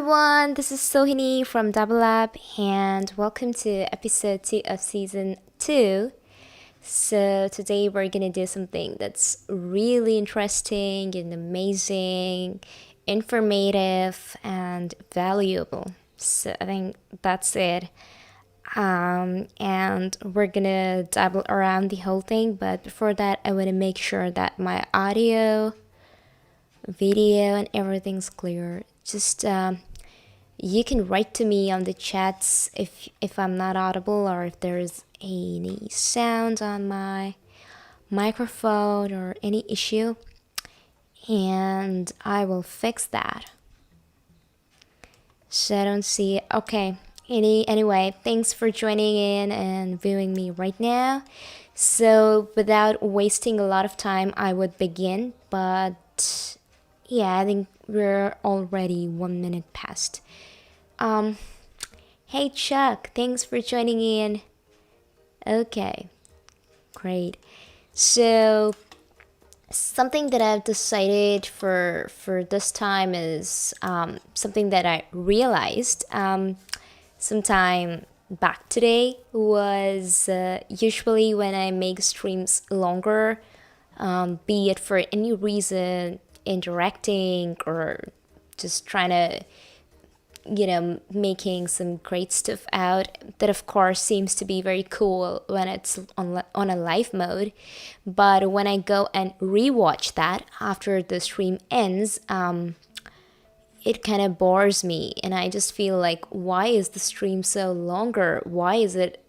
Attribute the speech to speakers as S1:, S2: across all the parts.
S1: everyone, this is Sohini from Dabble Lab, and welcome to episode 2 of season 2. So, today we're gonna do something that's really interesting and amazing, informative, and valuable. So, I think that's it. And we're gonna dabble around the whole thing, but before that, I wanna make sure that my audio, video, and everything's clear. Just you can write to me on the chats if I'm not audible or if there's any sound on my microphone or any issue, and I will fix that. So I don't see it. Okay. Anyway, thanks for joining in and viewing me right now. So without wasting a lot of time, I would begin, but yeah, I think we're already 1 minute past. Hey Chuck, thanks for joining in. Okay, great. So something that I've decided for this time is something that I realized sometime back today was usually when I make streams longer, be it for any reason, interacting or just trying to making some great stuff out, that of course seems to be very cool when it's on a live mode. But when I go and rewatch that after the stream ends, it kind of bores me and I just feel like, why is the stream so longer? Why is it,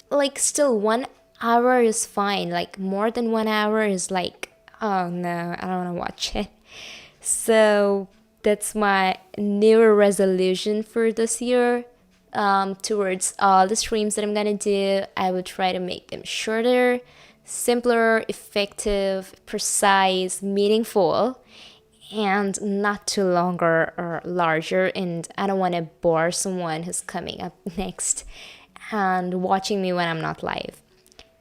S1: like still 1 hour is fine. Like more than 1 hour is like, oh no, I don't want to watch it. So that's my new resolution for this year. Towards all the streams that I'm gonna do, I will try to make them shorter, simpler, effective, precise, meaningful, and not too longer or larger. And I don't want to bore someone who's coming up next and watching me when I'm not live.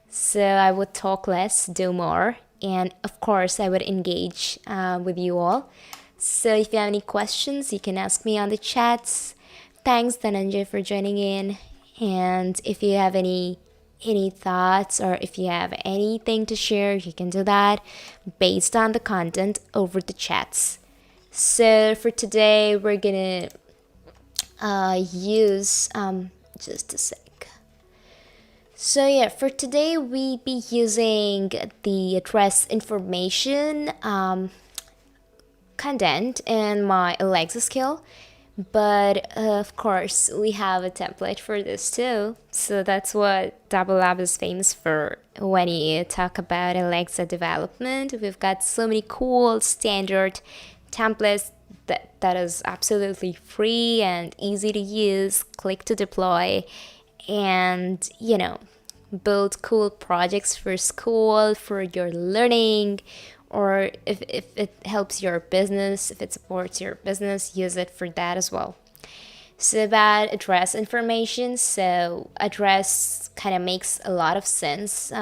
S1: So I would talk less, do more, and of course I would engage with you all. So if you have any questions, you can ask me on the chats. Thanks, Dhananjay, for joining in. And if you have any thoughts or if you have anything to share, you can do that based on the content over the chats. So for today, we're gonna use just a sec. So yeah, for today we be using the address information content in my Alexa skill, but of course we have a template for this too. So that's what Dabble Lab is famous for when you talk about Alexa development. We've got so many cool standard templates that is absolutely free and easy to use, click to deploy, and build cool projects for school, for your learning, or if it helps your business, if it supports your business, use it for that as well. So about address information, so address kind of makes a lot of sense.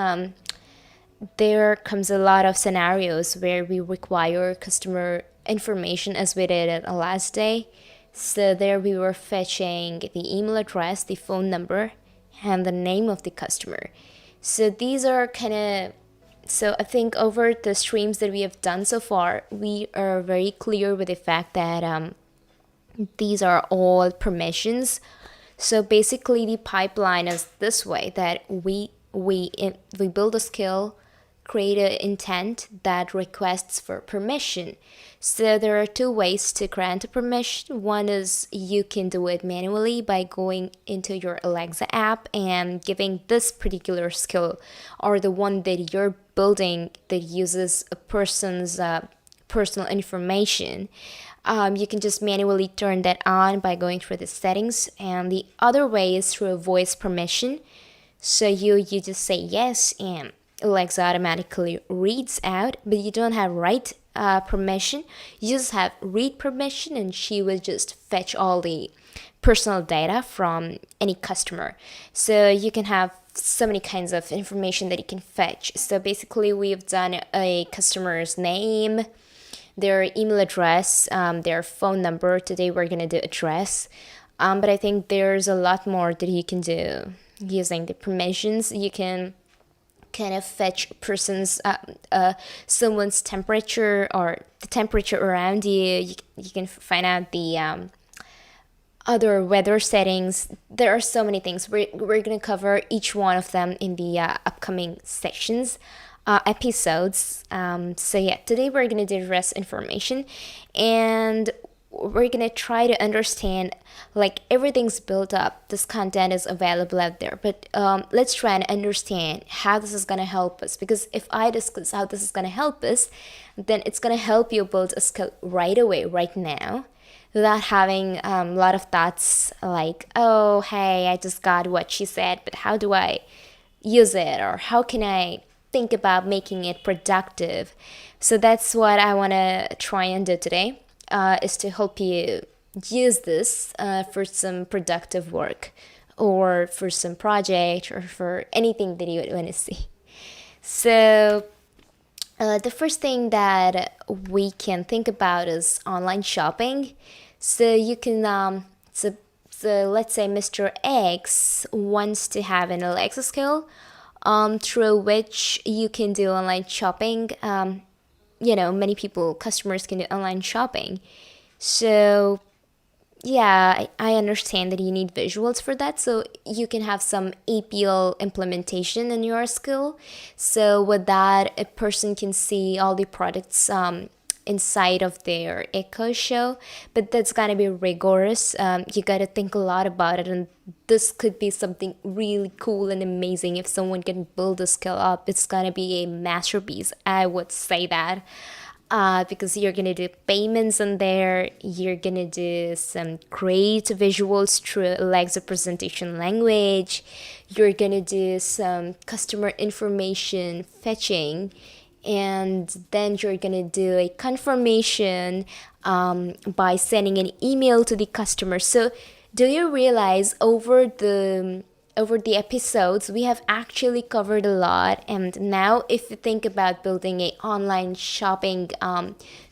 S1: There comes a lot of scenarios where we require customer information as we did it last day. So there we were fetching the email address, the phone number, and the name of the customer. So these are so I think over the streams that we have done so far, we are very clear with the fact that these are all permissions. So basically the pipeline is this way, that we build a skill, create an intent that requests for permission. So there are two ways to grant a permission. One is you can do it manually by going into your Alexa app and giving this particular skill, or the one that you're building that uses a person's personal information. You can just manually turn that on by going through the settings. And the other way is through a voice permission. So you just say yes and Alexa automatically reads out, but you don't have write permission. You just have read permission, and she will just fetch all the personal data from any customer. So you can have so many kinds of information that you can fetch. So basically we've done a customer's name, their email address, their phone number. Today we're gonna do address, but I think there's a lot more that you can do using the permissions. You can kind of fetch someone's temperature or the temperature around you. You can find out the other weather settings. There are so many things. We're going to cover each one of them in the upcoming sections, episodes. So yeah, today we're going to do address information, and we're going to try to understand, like, everything's built up, this content is available out there, but let's try and understand how this is going to help us, because if I discuss how this is going to help us, then it's going to help you build a skill right away, right now, without having a lot of thoughts like, oh, hey, I just got what she said, but how do I use it, or how can I think about making it productive? So that's what I want to try and do today, is to help you use this for some productive work, or for some project, or for anything that you would want to see. So the first thing that we can think about is online shopping. So you can so let's say Mr. X wants to have an Alexa skill, through which you can do online shopping. Many customers can do online shopping. So yeah, I understand that you need visuals for that. So you can have some APL implementation in your skill. So with that, a person can see all the products inside of their Echo show. But that's gonna be rigorous. You gotta think a lot about it, and this could be something really cool and amazing. If someone can build a skill up, it's gonna be a masterpiece. I would say that. Because you're gonna do payments in there, you're gonna do some great visuals through Alexa presentation language, you're gonna do some customer information fetching, and then you're gonna do a confirmation by sending an email to the customer. So do you realize over the episodes, we have actually covered a lot. And now if you think about building a online shopping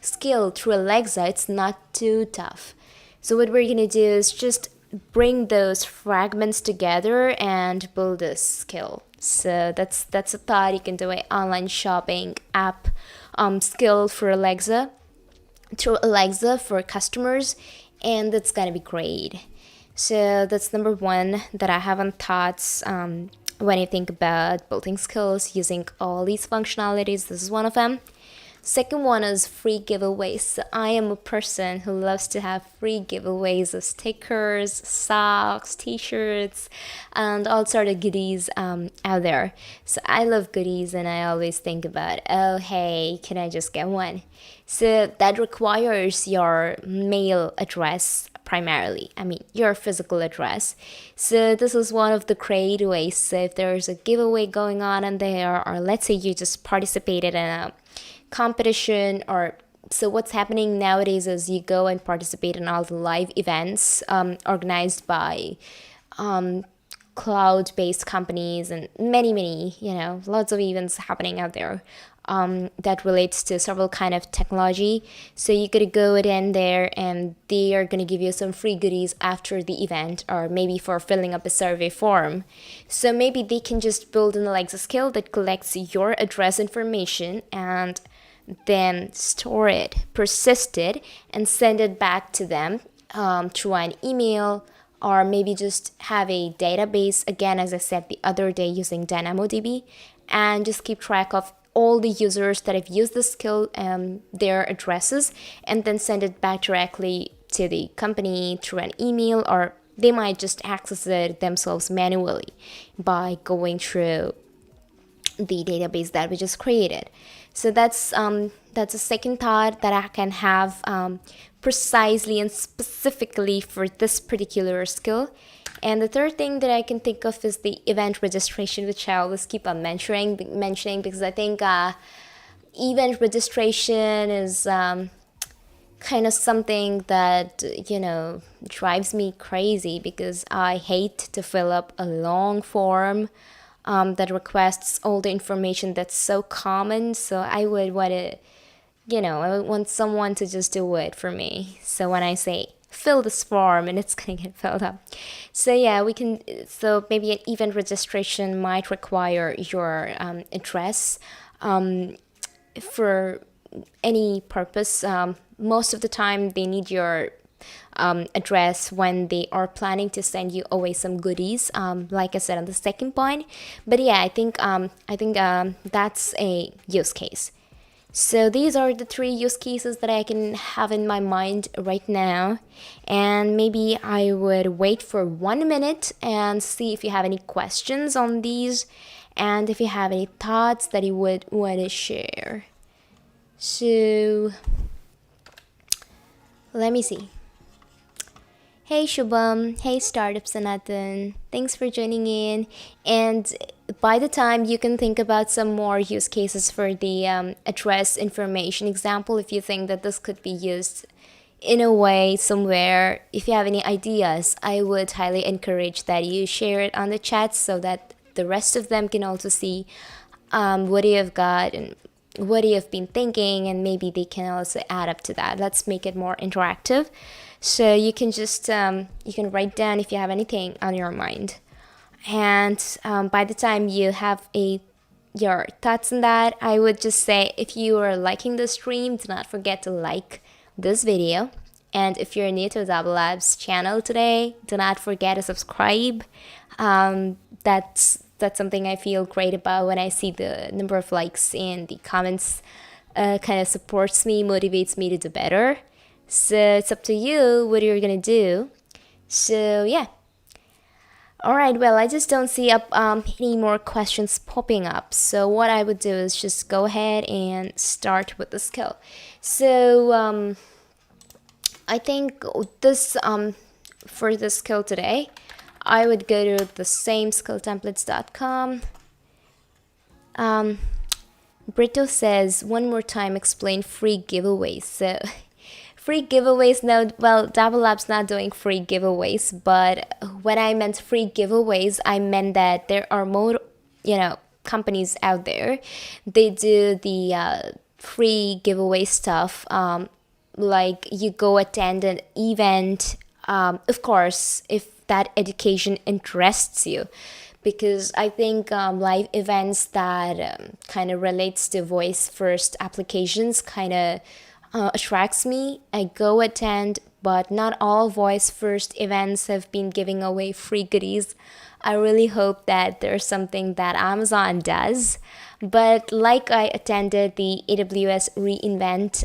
S1: skill through Alexa, it's not too tough. So what we're gonna do is just bring those fragments together and build a skill. So that's a thought. You can do an online shopping app skill for Alexa, through Alexa for customers, and that's gonna be great. So that's number one that I have on thoughts when I think about building skills using all these functionalities. This is one of them. Second one is free giveaways. So I am a person who loves to have free giveaways of stickers, socks, t-shirts, and all sort of goodies out there. So I love goodies, and I always think about, oh, hey, can I just get one? So that requires your mail address primarily. I mean, your physical address. So this is one of the great ways. So if there's a giveaway going on in there, or let's say you just participated in a competition, or so what's happening nowadays is you go and participate in all the live events organized by cloud-based companies, and many lots of events happening out there that relates to several kind of technology. So you gotta go in there, and they are gonna give you some free goodies after the event, or maybe for filling up a survey form. So maybe they can just build an Alexa skill that collects your address information and then store it, persist it, and send it back to them through an email, or maybe just have a database, again, as I said the other day, using DynamoDB, and just keep track of all the users that have used the skill, their addresses, and then send it back directly to the company through an email, or they might just access it themselves manually by going through the database that we just created. So that's a second thought that I can have precisely and specifically for this particular skill. And the third thing that I can think of is the event registration, which I always keep on mentioning because I think event registration is kind of something that drives me crazy, because I hate to fill up a long form that requests all the information that's so common. So I would want to I want someone to just do it for me. So when I say fill this form and it's gonna get filled up. So yeah, we can. So maybe an event registration might require your address for any purpose. Most of the time, they need your address when they are planning to send you away some goodies. Like I said on the second point, but yeah, I think that's a use case. So these are the three use cases that I can have in my mind right now. And maybe I would wait for 1 minute and see if you have any questions on these and if you have any thoughts that you would want to share. So let me see. Hey Shubham, hey Startup Sanatan, thanks for joining in. And by the time you can think about some more use cases for the address information example, if you think that this could be used in a way somewhere, if you have any ideas, I would highly encourage that you share it on the chat so that the rest of them can also see what you have got and what you have been thinking, and maybe they can also add up to that. Let's make it more interactive. So you can just you can write down if you have anything on your mind, and by the time you have your thoughts on that, I would just say if you are liking the stream, do not forget to like this video. And if you're new to Dabble Labs channel today, do not forget to subscribe. That's something I feel great about when I see the number of likes and the comments. Kind of supports me, motivates me to do better. So it's up to you what you're gonna do. So yeah. All right. Well, I just don't see any more questions popping up. So what I would do is just go ahead and start with the skill. So I think this for the skill today, I would go to the same skilltemplates.com. Brito says, one more time, explain free giveaways. So free giveaways, no, well, Dabble Lab's not doing free giveaways, but when I meant free giveaways, I meant that there are more, companies out there. They do the free giveaway stuff, like you go attend an event, of course, if that education interests you, because I think live events that kind of relates to voice first applications kind of attracts me. I go attend, but not all voice first events have been giving away free goodies. I really hope that there's something that Amazon does. But like I attended the AWS reInvent,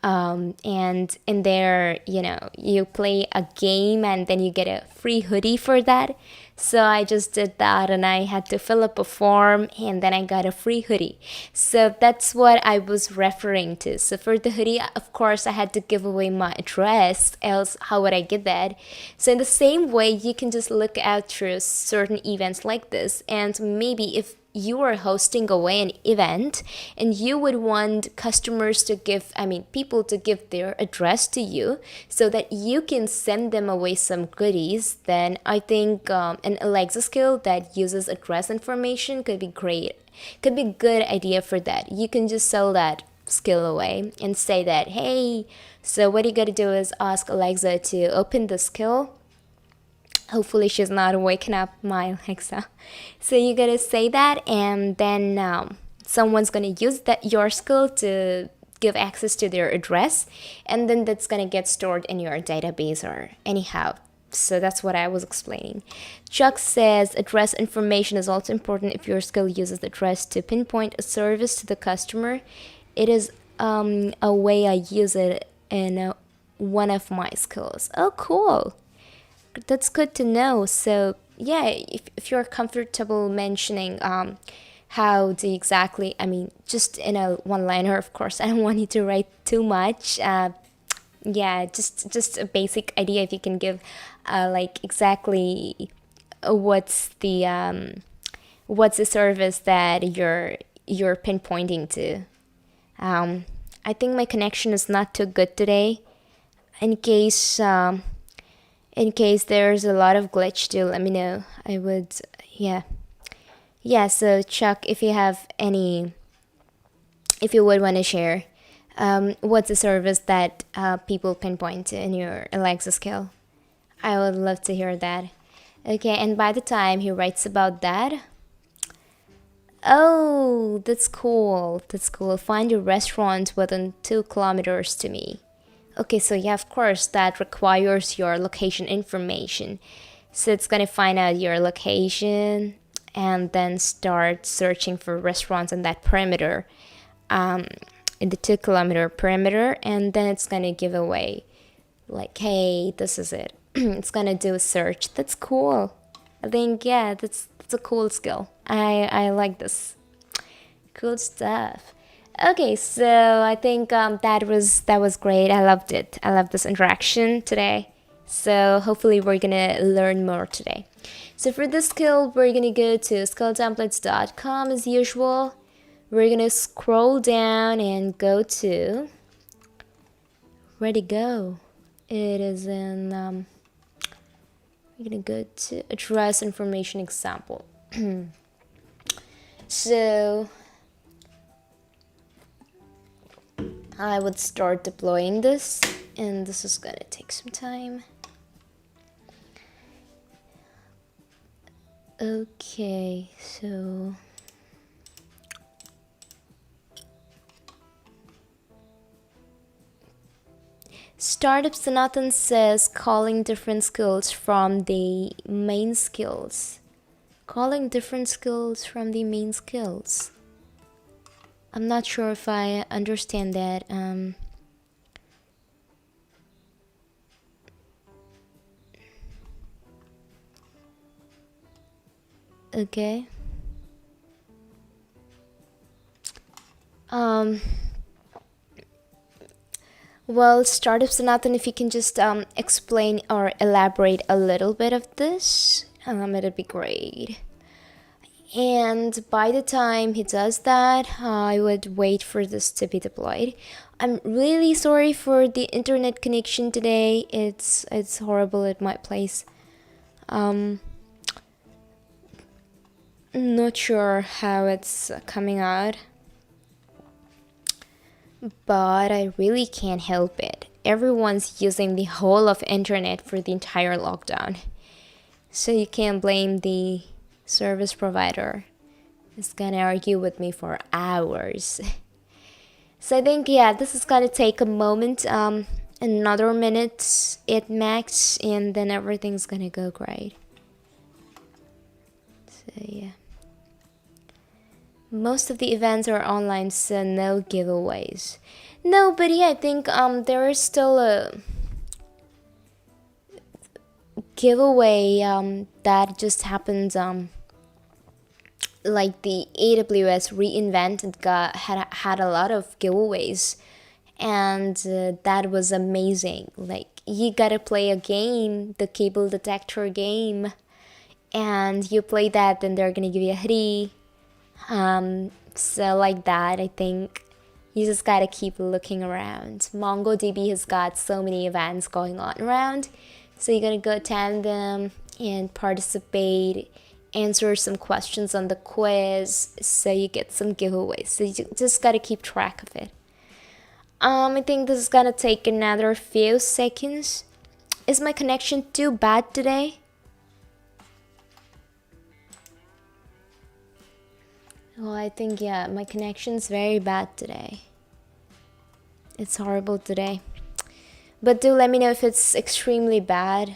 S1: and in there, you play a game and then you get a free hoodie for that. So I just did that and I had to fill up a form and then I got a free hoodie. So that's what I was referring to. So for the hoodie, of course, I had to give away my address, else how would I get that? So in the same way, you can just look out through certain events like this, and maybe if you are hosting away an event and you would want people to give their address to you so that you can send them away some goodies, then I think an Alexa skill that uses address information could be great. Could be a good idea for that. You can just sell that skill away and say that, hey, so what you gotta do is ask Alexa to open the skill. Hopefully she's not waking up, my Alexa. So you gotta say that, and then someone's gonna use your skill to give access to their address, and then that's gonna get stored in your database or anyhow. So that's what I was explaining. Chuck says address information is also important if your skill uses address to pinpoint a service to the customer. It is a way I use it in one of my skills. Oh, cool. That's good to know. So yeah, if you're comfortable mentioning how do you exactly, just in a one-liner, of course, I don't want you to write too much. Yeah, just a basic idea if you can give like exactly what's the service that you're pinpointing to. I think my connection is not too good today. In case there's a lot of glitch, do let me know. I would, yeah. So Chuck, if you have any if you would want to share, what's a service that people pinpoint in your Alexa skill? I would love to hear that. Okay, and by the time he writes about that, oh, that's cool. That's cool. Find a restaurant within 2 kilometers to me. Okay, so yeah, of course, that requires your location information. So it's gonna find out your location and then start searching for restaurants in that perimeter, in the 2 kilometer perimeter, and then it's gonna give away, like, hey, this is it. It's gonna do a search. That's cool. I think, yeah, that's a cool skill. I like this. Cool stuff. Okay, so I think that was great. I loved it. I love this interaction today. So hopefully we're gonna learn more today. So for this skill, we're gonna go to skilltemplates.com as usual. We're gonna scroll down and go to, where'd it go? It is in we're gonna go to address information example. So I would start deploying this, and this is gonna take some time. Okay, so Startup Sanatan says calling different skills from the main skills. Calling different skills from the main skills. I'm not sure if I understand that. Okay. Well, Startup Sanatan, if you can just explain or elaborate a little bit of this, it'd be great. And by the time he does that, I would wait for this to be deployed. I'm really sorry for the internet connection today. It's horrible at my place. Not sure how it's coming out, but I really can't help it. Everyone's using the whole of internet for the entire lockdown, so you can't blame the service provider. It's gonna argue with me for hours. So I think, yeah, this is gonna take a moment, another minute at max, and then everything's gonna go great. So yeah, most of the events are online, so no giveaways. No, but yeah, I think there is still a giveaway that just happened, like the AWS reInvent had a lot of giveaways, and that was amazing. Like, you gotta play a game, the cable detector game, and you play that, then they're gonna give you a hoodie. So like that, I think you just gotta keep looking around. MongoDB has got so many events going on around, so you gotta go attend them and participate, answer some questions on the quiz, so you get some giveaways. So you just gotta keep track of it. I think this is gonna take another few seconds. Is my connection too bad today? Well, I think, yeah, my connection's very bad today. It's horrible today. But do let me know if it's extremely bad.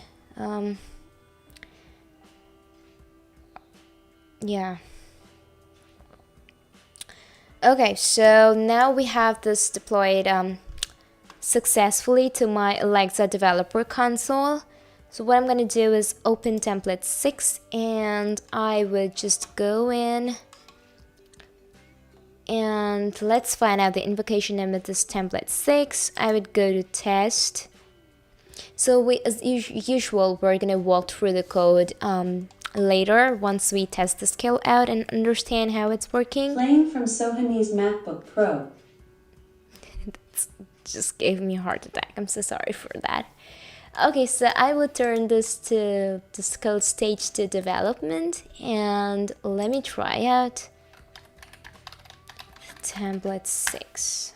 S1: Yeah. Okay, so now we have this deployed successfully to my Alexa developer console. So what I'm gonna do is open template 6, and I would just go in and let's find out the invocation name of this template 6. I would go to test. So as usual, we're gonna walk through the code later once we test the skill out and understand how it's working.
S2: Playing from Sohini's MacBook Pro.
S1: Just gave me a heart attack. I'm so sorry for that. Okay, so I would turn this to the skill stage to development, and let me try out template 6.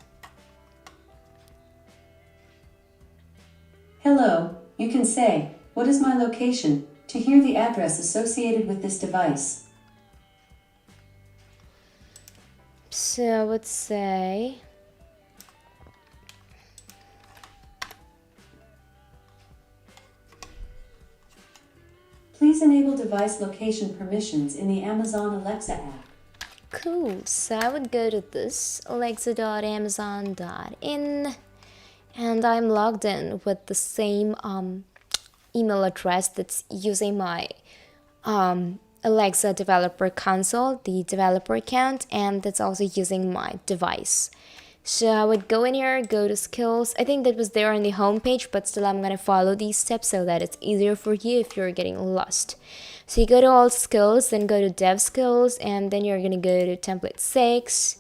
S2: Hello, you can say, what is my location, to hear the address associated with this device.
S1: So I would say,
S2: please enable device location permissions in the Amazon Alexa app.
S1: cool. So I would go to this alexa.amazon.in, and I'm logged in with the same email address that's using my Alexa developer console, the developer account, and that's also using my device. So I would go in here, go to skills. I think that was there on the home page, but still I'm gonna follow these steps so that it's easier for you if you're getting lost. So you go to all skills, then go to dev skills, and then you're gonna go to template 6,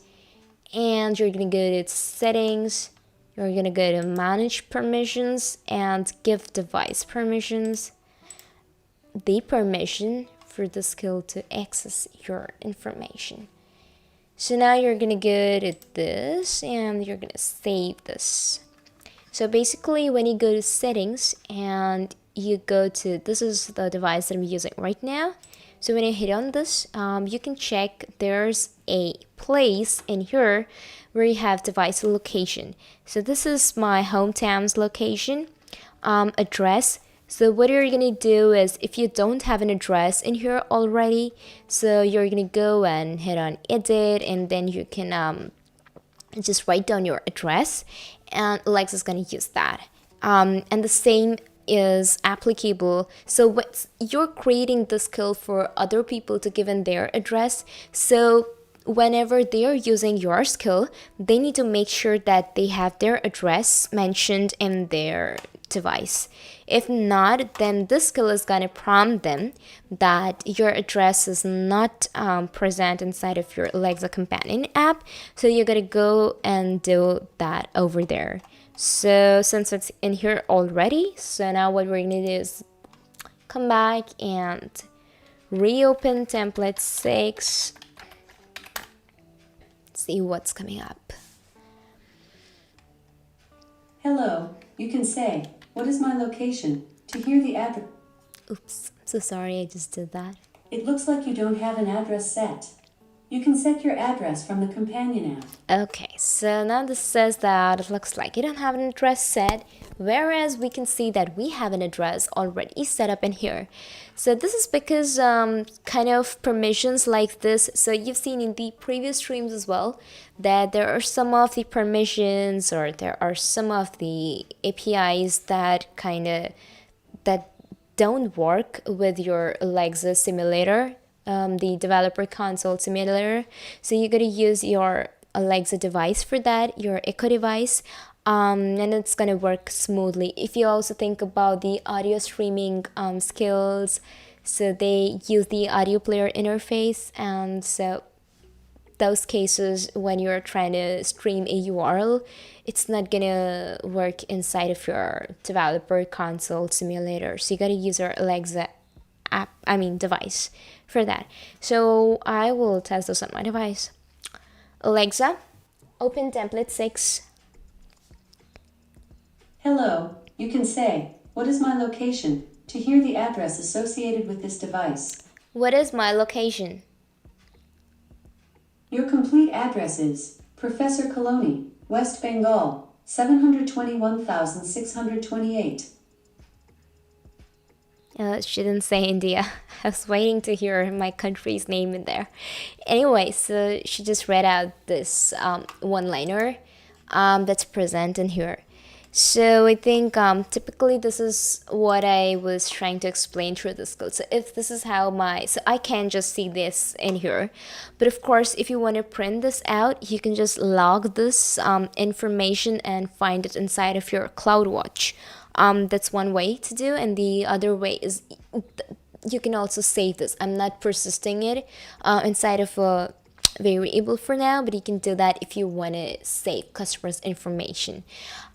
S1: and you're gonna go to settings. You're gonna go to manage permissions and give device permissions the permission for the skill to access your information. So now you're gonna go to this and you're gonna save this. So basically when you go to settings and you go to, this is the device that I'm using right now. So when you hit on this, you can check there's a place in here where you have device location. So this is my hometown's location, address. So what you're gonna do is, if you don't have an address in here already, so you're gonna go and hit on edit, and then you can just write down your address, and Alexa's gonna use that. And the same is applicable. So what you're creating the skill for other people to give in their address. So whenever they're using your skill, they need to make sure that they have their address mentioned in their device. If not, then this skill is gonna prompt them that your address is not present inside of your Alexa companion app. So you're gonna go and do that over there. So since it's in here already, so now what we're gonna do is come back and reopen template 6. See what's coming up.
S2: Hello, you can say, what is my location, to hear the address.
S1: Oops, I'm so sorry I just did that.
S2: It looks like you don't have an address set. You can set your address from the companion app.
S1: Okay, so now this says that it looks like you don't have an address set, whereas we can see that we have an address already set up in here. So this is because kind of permissions like this, so you've seen in the previous streams as well that there are some of the permissions, or there are some of the APIs that that don't work with your Alexa simulator, the developer console simulator. So you gotta use your Alexa device for that, your Echo device, and it's gonna work smoothly. If you also think about the audio streaming skills, so they use the audio player interface, and so those cases when you're trying to stream a URL, it's not gonna work inside of your developer console simulator. So you gotta use your Alexa device for that. So I will test this on my device. Alexa, open template 6.
S2: Hello, you can say, what is my location, to hear the address associated with this device.
S1: What is my location?
S2: Your complete address is Professor Coloni, West Bengal, 721,628.
S1: She didn't say India. I was waiting to hear my country's name in there. Anyway, so she just read out this one-liner that's present in here. So I think typically this is what I was trying to explain through this code. So if this is how so I can just see this in here. But of course, if you want to print this out, you can just log this information and find it inside of your CloudWatch. That's one way to do, and the other way is you can also save this. I'm not persisting it inside of a variable for now, but you can do that if you want to save customers' information.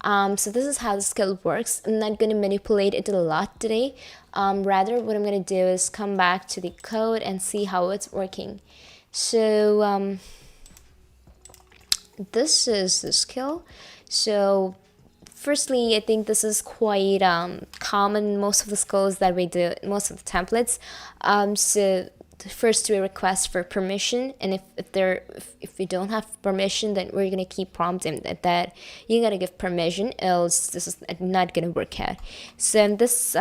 S1: So this is how the skill works. I'm not going to manipulate it a lot today. Rather, what I'm going to do is come back to the code and see how it's working. So this is the skill. So firstly, I think this is quite common. Most of the skills that we do, most of the templates. So first we request for permission, and if we don't have permission, then we're gonna keep prompting that you gotta give permission, else this is not gonna work out. So in this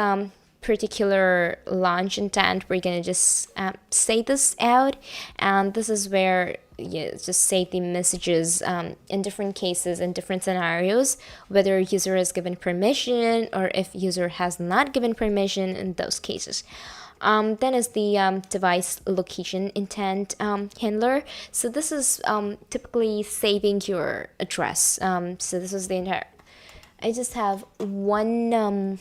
S1: particular launch intent, we're gonna just say this out, and this is where you just say the messages in different cases, in different scenarios, whether user is given permission or if user has not given permission in those cases. Then is the device location intent handler. So this is typically saving your address. So this is the entire. I just have one.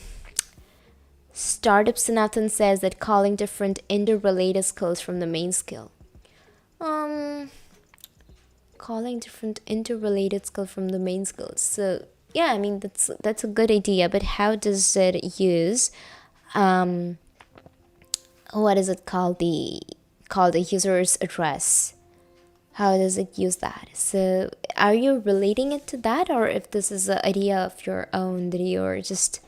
S1: Startup Sanatan says that calling different interrelated skills from the main skill. Calling different interrelated skill from the main skills. So yeah, I mean that's a good idea, but how does it use what is it called, the user's address? How does it use that? So are you relating it to that, or if this is an idea of your own that you're just,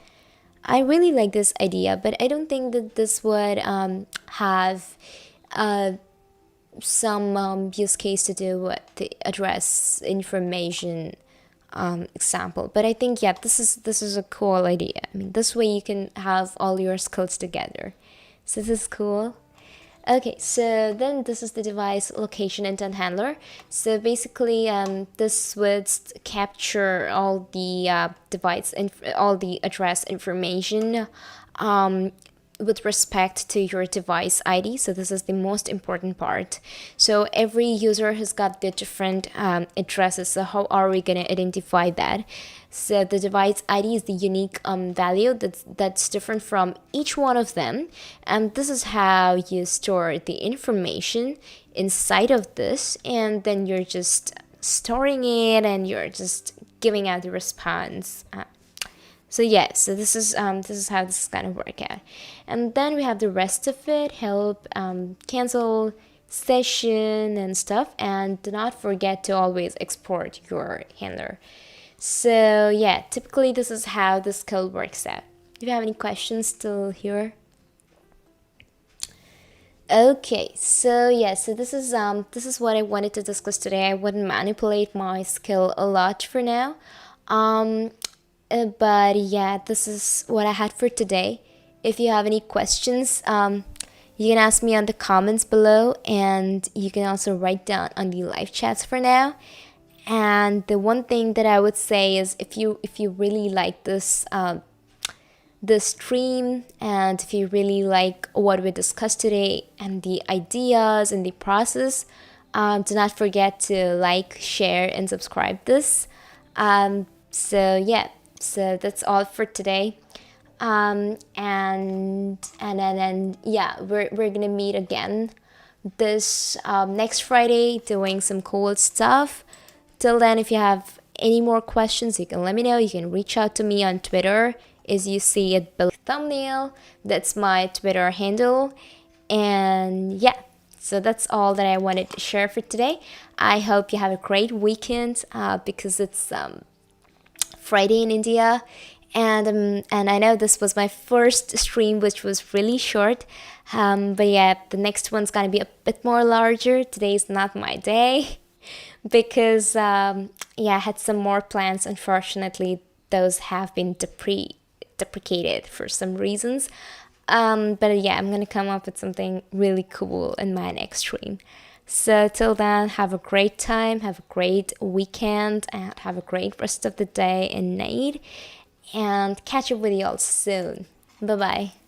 S1: I really like this idea, but I don't think that this would have some use case to do with the address information example. But I think yeah, this is a cool idea. I mean, this way you can have all your skills together. So this is cool. Okay, so then this is the device location intent handler. So basically, this would capture all the all the address information with respect to your device ID. So this is the most important part. So every user has got the different addresses. So how are we going to identify that? So the device ID is the unique value that's different from each one of them. And this is how you store the information inside of this. And then you're just storing it and you're just giving out the response. So yeah, so this is how this is gonna work out. And then we have the rest of it, help, cancel session and stuff. And do not forget to always export your handler. So yeah, typically this is how the skill works out. Do you have any questions still here? Okay, so yeah, so this is what I wanted to discuss today. I wouldn't manipulate my skill a lot for now. But yeah, this is what I had for today. If you have any questions, you can ask me on the comments below, and you can also write down on the live chats for now. And the one thing that I would say is, if you really like this stream, and if you really like what we discussed today and the ideas and the process, do not forget to like, share, and subscribe this. So yeah, so that's all for today. And then yeah, we're gonna meet again this next Friday doing some cool stuff. Till then, if you have any more questions, you can let me know. You can reach out to me on Twitter, as you see it below the thumbnail. That's my Twitter handle. And yeah, so that's all that I wanted to share for today. I hope you have a great weekend because it's Friday in India, and I know this was my first stream, which was really short, but yeah, the next one's gonna be a bit more larger. Today's not my day because yeah, I had some more plans. Unfortunately, those have been deprecated for some reasons, but yeah, I'm gonna come up with something really cool in my next stream. So till then, have a great time, have a great weekend, and have a great rest of the day and night. And catch up with you all soon. Bye bye.